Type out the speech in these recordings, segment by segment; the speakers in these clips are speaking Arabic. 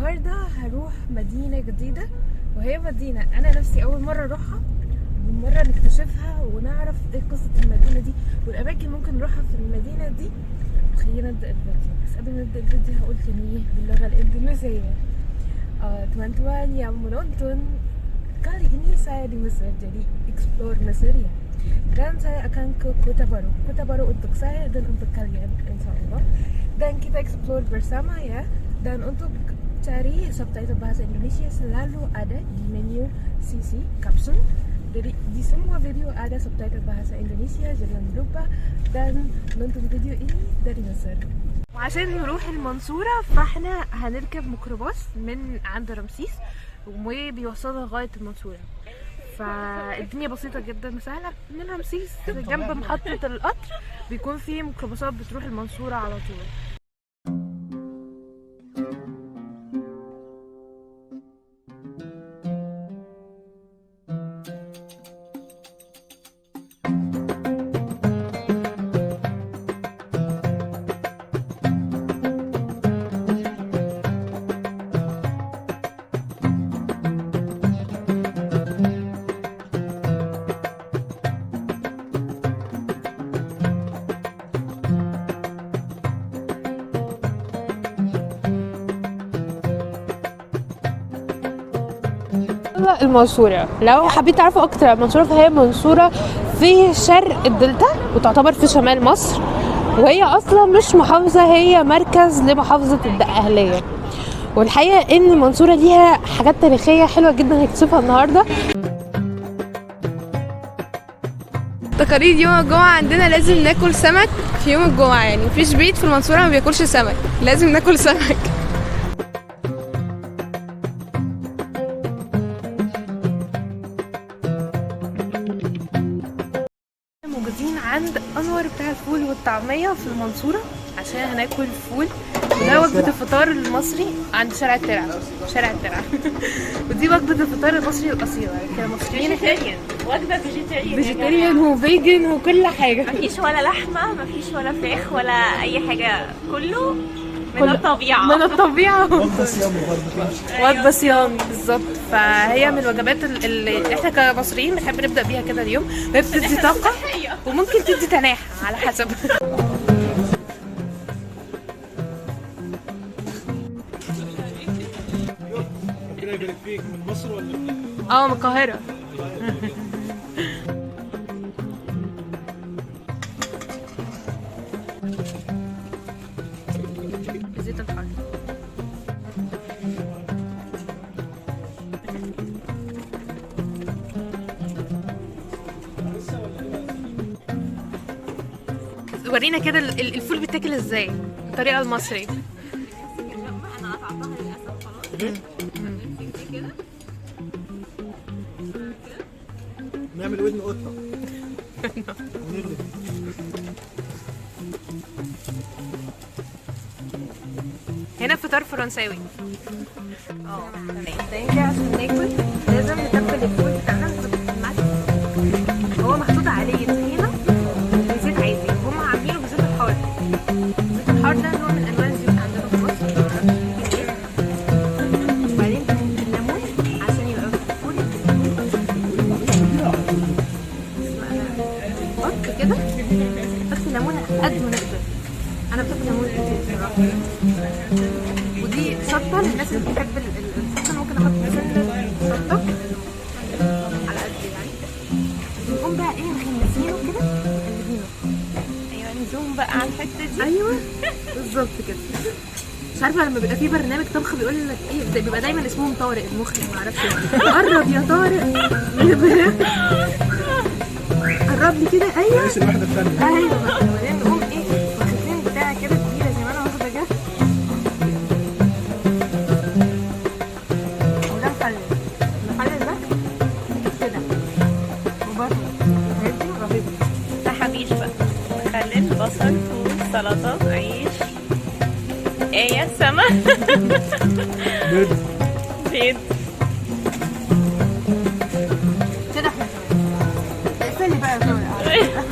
النهارده هروح مدينة جديدة، وهي مدينة أنا نفسي أول مرة أروحها ومرة نكتشفها ونعرف إيه قصة المدينة دي والأماكن ممكن نروحها في المدينة دي. خلينا نبدأ الفيديو، بس قبل ما نبدأ الفيديو هقول كلمة باللغة الإندونيسية. Teman-teman yang menonton, kali ini saya di Mesir, jadi explore Mesir ya. Dan saya akan ke Kota Baru. Kota Baru untuk saya dan untuk kalian, insya Allah. Dan kita explore bersama ya. Dan untuk cari subtitle bahasa Indonesia selalu ada di menu sisi kapsul. Jadi di semua video ada subtitle bahasa Indonesia, jangan lupa dan nonton video ini dari Mesir. وعشان نروح المنصورة فاحنا هنركب ميكروباص من عند رمسيس وبيوصلنا لغاية المنصورة. فالدنيا بسيطة جدا وسهلة. من رمسيس جنب محطة القطر بيكون في ميكروباصات بتروح المنصورة على طول. المنصورة لو حبيت تعرفوا اكتر عن المنصورة فهي منصورة في شرق الدلتا وتعتبر في شمال مصر، وهي اصلا مش محافظة، هي مركز لمحافظة الدقهلية. والحقيقة ان المنصورة ليها حاجات تاريخية حلوة جدا هنكتشفها النهاردة. تقاليد يوم الجمعة عندنا لازم ناكل سمك في يوم الجمعة، يعني مفيش بيت في المنصورة ما بياكلش سمك، لازم ناكل سمك. موجودين عند انور بتاع الفول والطعميه في المنصوره عشان هناكل فول، وده وجبه الفطار المصري عند شارع الترع. ودي وجبه الفطار المصري الاصيله، يعني كده مصريين وجبه فيجيتيريان وفيجن وكل حاجه، مفيش ولا لحمه، مفيش ولا فراخ ولا اي حاجه، كله من الطبيعه. وجبه صيام بالظبط. فهي من الوجبات اللي احنا كمصريين بنحب نبدا بيها كده اليوم، وهي بتدي طاقه وممكن تدي تناحه على حسب. ربنا يبارك فيك. من مصر ولا من القاهره. زيت الحار. ورينا كده الفول بيتاكل ازاي الطريقه المصري. انا قطعتها للاسف خلاص. كده نعمل ودن قطه ونغلب. هنا فطار فرنساوي. تمام. عشان ناكل لازم نتبل الفول بتاعنا هو محطوط عليه طحينه وزيت عادي، هم عاملينه بزيت الحار. زيت الحار ده نوع من انواع الزيوت عندنا في مصر. وبعدين الليمون عشان يبقى الفول حط كده، حط ليمون قد ما نقدر. انا بحب الليمون كتير بصراحه. ودي شطه للناس اللي بتحب الشطه، ممكن احط سنه شطه على قد يعني. نقوم بقى مخمسينه كده، قلبينه. ايوه نزوم بقى على الحته دي. ايوه بالظبط كده. مش عارفه لما بيبقى في برنامج طبخ بيقول لك ايه، بيبقى دايما اسمهم طارق المخرج، ما اعرفش قرب يا طارق. قرب لي كده. ايوه رئيس الوحده الثانيه. ايوه بقى. وبعدين نقوم واخدين بتاع كده كبيره زي ما انا واخده كده، وده المخلل ده كده وبرده هدي رهيبه. تحابيش بقى، مخلل، بصل، فول، سلطه، عيش، سمك، بيض كده. احنا اقفلي بقى يا طارق.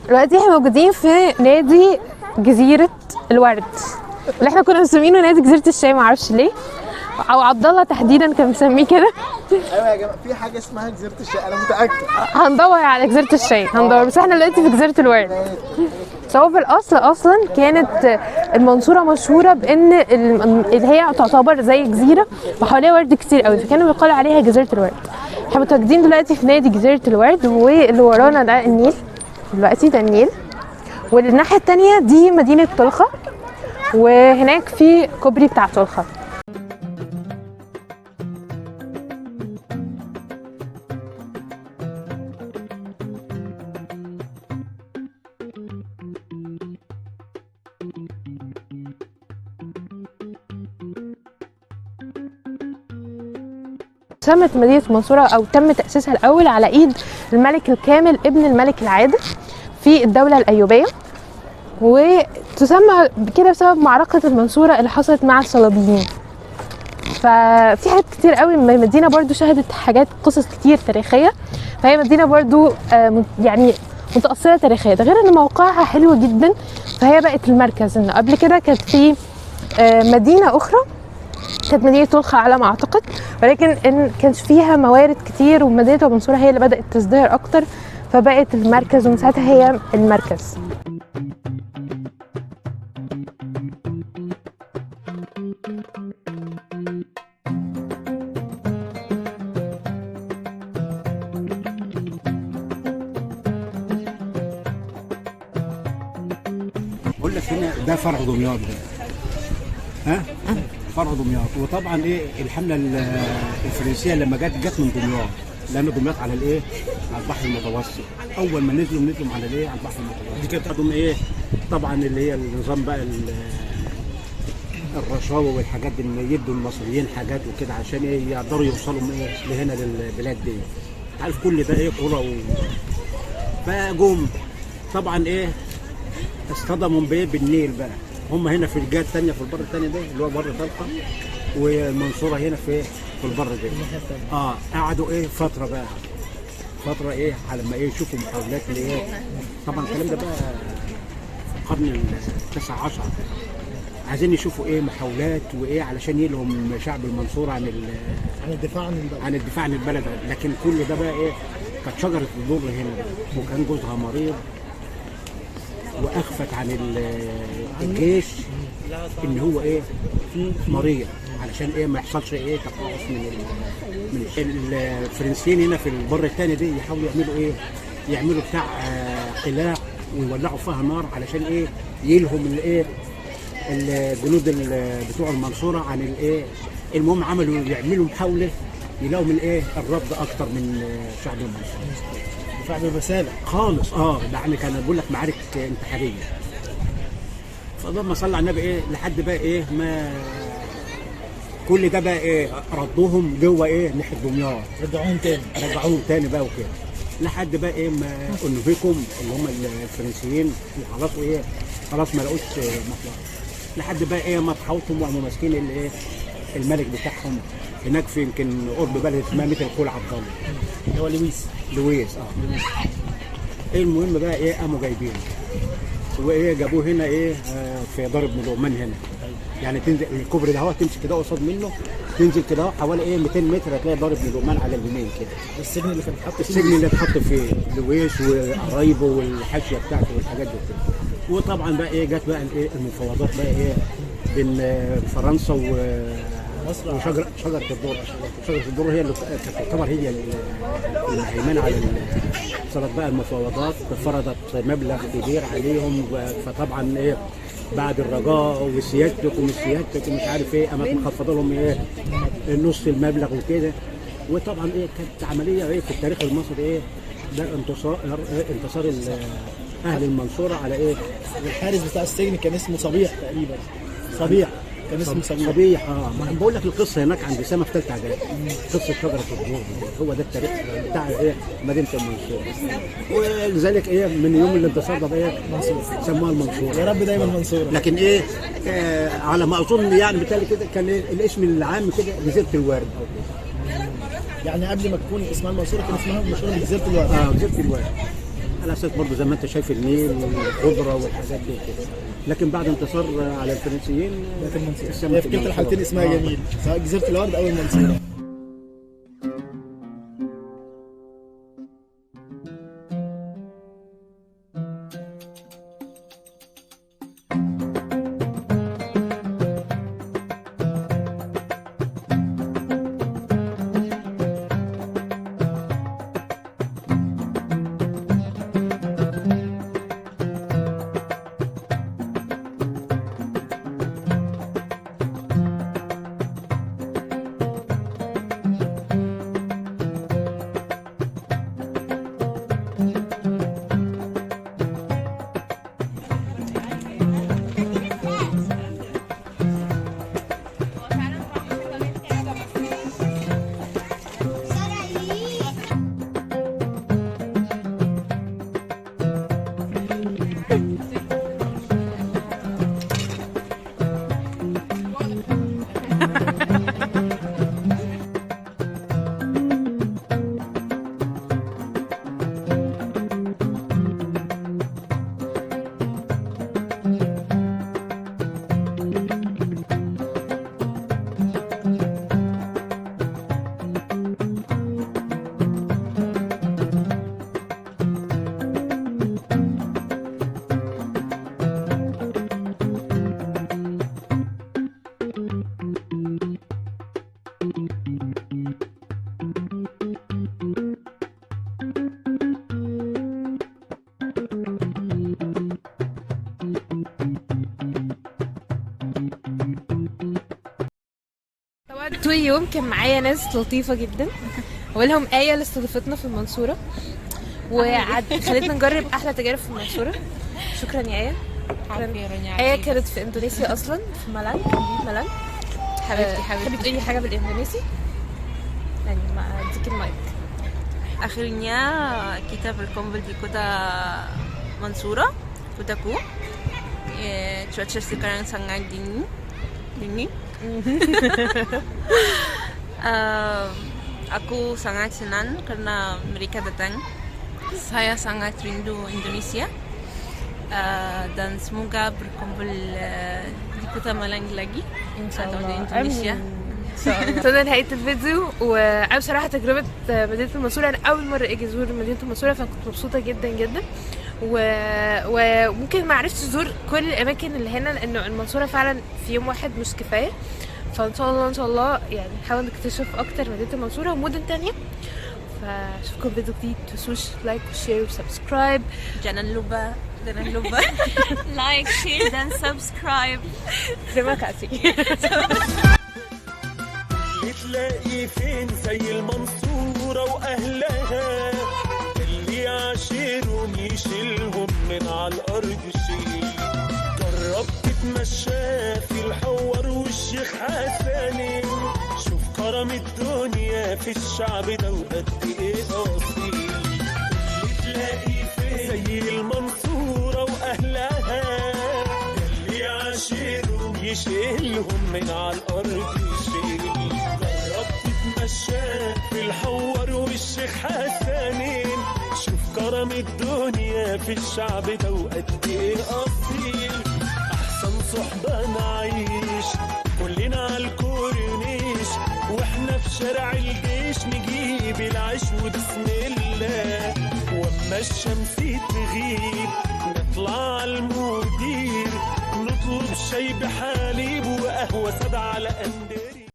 دلوقتي احنا موجودين في نادي جزيرة الورد اللي احنا كنا مسمينه نادي جزيرة الشاي، معرفش ليه، او عبد الله تحديدا كان مسميه كده. ايوه يا جماعه في حاجه اسمها جزيره الشاي، انا متاكد. هندور على جزيرة الشاي، هندور، بس احنا دلوقتي في جزيرة الورد. سواء في الاصل اصلا كانت المنصورة مشهورة بان اللي هي تعتبر زي جزيرة وحواليها ورد كتير قوي، فكانوا بيقالوا عليها جزيرة الورد. احنا متواجدين دلوقتي في نادي جزيرة الورد، واللي ورانا ده النيل، دلوقتي ده النيل، والناحية التانية دي مدينة طلخة، وهناك في كوبري بتاع طلخة. سمت مدينة المنصورة أو تم تأسيسها الأول على إيد الملك الكامل ابن الملك العادل في الدولة الأيوبية، وتسمى كده بسبب معركة المنصورة اللي حصلت مع الصليبيين. ففي حاجات كتير قوي، المدينة برضو شهدت حاجات، قصص كتير تاريخية، فهي مدينة برضو يعني متأثرة تاريخيا، ده غير ان موقعها حلو جدا، فهي بقت المركز. ان قبل كده كانت في مدينة أخرى كانت مدينة طلخة على ما أعتقد، ولكن إن كانش فيها موارد كتير، ومدينة المنصورة هي اللي بدأت تزدهر أكتر، فبقت المركز، ومن ساعتها هي المركز. بقول لك هنا ده فرع دمياط ده، ها؟ فرع دمياط. وطبعا ايه الحمله الفرنسيه لما جت من دمياط، لان دمياط على الايه؟ على البحر المتوسط. اول ما نزلوا على الايه؟ على البحر المتوسط. دي كانت عندهم ايه؟ طبعا اللي هي النظام بقى الرشاوى والحاجات دي، ان يدوا المصريين حاجات وكده عشان ايه؟ يقدروا يوصلوا ايه؟ لهنا للبلاد دي. انت عارف كل ده ايه؟ قرى فجم طبعا ايه؟ اصطدموا بايه؟ بالنيل بقى. هم هنا في الجهه الثانيه، في البر الثاني ده اللي هو بر طلخه، والمنصوره هنا في البر ده. قعدوا ايه؟ فتره بقى، فتره ايه؟ على ما ايه؟ يشوفوا محاولات لايه؟ طبعا الكلام ده بقى في القرن ال19، عايزين يشوفوا ايه؟ محاولات وايه علشان يلهم شعب المنصوره عن الدفاع عن البلد. لكن كل ده بقى ايه؟ كانت شجره الضر هنا، وكان جوزها مريض، واخفت عن الجيش ان هو ايه؟ مريض، علشان ايه؟ ما يحصلش ايه؟ تقاعس من الفرنسيين هنا في البر الثاني دي. يحاولوا يعملوا ايه؟ يعملوا بتاع قلاع ويولعوا فيها نار علشان ايه؟ يلهم الايه؟ الجنود بتوع المنصوره عن الايه؟ المهم عملوا يعملوا محاوله يلاقوا من الايه؟ الرفض اكتر من شعب المنصوره. دفاع بمسالة خالص. يعني كان بقول لك معارك انتحاريه. فاللهم صل على النبي ايه؟ لحد بقى ايه؟ ما كل ده بقى ايه؟ ردوهم جوه ايه؟ ناحيه دمياط، رجعوهم تاني بقى وكده، لحد بقى ايه؟ ما انوفيكم اللي هم الفرنسيين وخلاص ايه؟ خلاص ما لقوش مصلحه، لحد بقى ايه؟ ما تحاوطهم وقاموا ماسكين الايه؟ الملك بتاعهم هناك في يمكن قرب بلد اسمها مثل كول عبد الله، اللي هو لويس. المهم بقى ايه؟ قاموا جايبينه وايه؟ جابوه هنا ايه؟ في دار ابن لقمان هنا. يعني تنزل الكوبري ده اهو، تمشي كده قصاد منه، تنزل كده اهو حوالي ايه؟ 200 متر هتلاقي دار ابن لقمان على اليمين كده. السجن اللي كان اتحط فيه، السجن اللي اتحط فيه لويس وقرايبه والحاشيه بتاعته والحاجات دي كده. وطبعا بقى ايه؟ جت بقى ايه؟ المفاوضات بقى ايه؟ بين فرنسا وشجره الدر. شجره الدر هي اللي تعتبر هي المهيمنه على صارت بقى المفاوضات، فرضت مبلغ كبير عليهم. فطبعا ايه؟ بعد الرجاء وسيادتك ومش سيادتك ومش عارف ايه، قامت مخفضه لهم ايه؟ نص المبلغ وكده. وطبعا ايه؟ كانت عمليه ايه؟ في التاريخ المصري ايه؟ ده انتصار اهل المنصوره على ايه؟ الحارس بتاع السجن كان اسمه صبيح تقريبا. كان اسمه صبيح. ما بقول لك القصه هناك عند سما في ثالثه اعدادي، قصه شجره الدور. هو ده التاريخ بتاع ايه؟ مدينه المنصوره. ولذلك ايه؟ من يوم الانتصار ده ايه؟ سموها المنصوره. يا رب دايما منصوره. لكن ايه؟ على ما اظن يعني بالتالي كده كان إيه؟ الاسم العام كده جزيره الورد. يعني قبل ما تكون اسمها المنصوره كان اسمها مشهوره بجزيره الورد. جزيره الورد. على اساس برضه زي ما انت شايف النيل والخضره والحاجات دي كده. لكن بعد انتصار على الفرنسيين بقت المنصورة. السمك هي في كلتا الحالتين اسمها جميل، سواء جزيرة الورد أو المنصورة. طول اليوم كان معايا ناس لطيفة جدا، اولهم آية اللي استضافتنا في المنصورة خلتنا نجرب احلى تجارب في المنصورة. شكرا يا آية. آية كانت في اندونيسيا اصلا، في مالانج، مدينة مالانج. حبيبتي تقولي حاجة بالاندونيسي؟ يعني ما اديك المايك. Akhirnya kita berkumpul di kota Mansura, kotaku. Cuaca sekarang sangat dingin. Aku sangat senang karena mereka datang. Saya sangat rindu Indonesia dan semoga berkumpul di kota Malang lagi atau di Indonesia. وصلنا لنهاية الفيديو. وانا بصراحة تجربة مدينة المنصورة انا اول مرة اجي ازور مدينة المنصورة، فكنت مبسوطة جدا جدا. وممكن ما عرفتش ازور كل الاماكن اللي هنا لانه المنصورة فعلا في يوم واحد مش كفاية. فان شاء الله يعني نحاول نكتشف اكتر مدينة المنصورة ومدن تانية. فاشوفكم فيديو جديد، متنسوش لايك وشير وسبسكرايب. Jangan lupa like, share dan subscribe. Terima kasih. تلاقي فين زي المنصورة وأهلها اللي عاشرهم يشيلهم من على الأرض شيل. جرب تتمشى في الحوار والشيخ حسنين، شوف كرم الدنيا في الشعب ده وقد إيه أصيل. تلاقي فين زي المنصورة وأهلها اللي عاشرهم يشيلهم من على الأرض شيل. في الحوار والشيخ حسنين، شوف كرم الدنيا في الشعب ده وقد ايه اصيل. احسن صحبه نعيش كلنا على الكورنيش، واحنا في شارع الجيش نجيب العيش وبسم الله. واما الشمس تغيب نطلع على المدير، نطلب شاي بحليب وقهوه ساده على قنديل.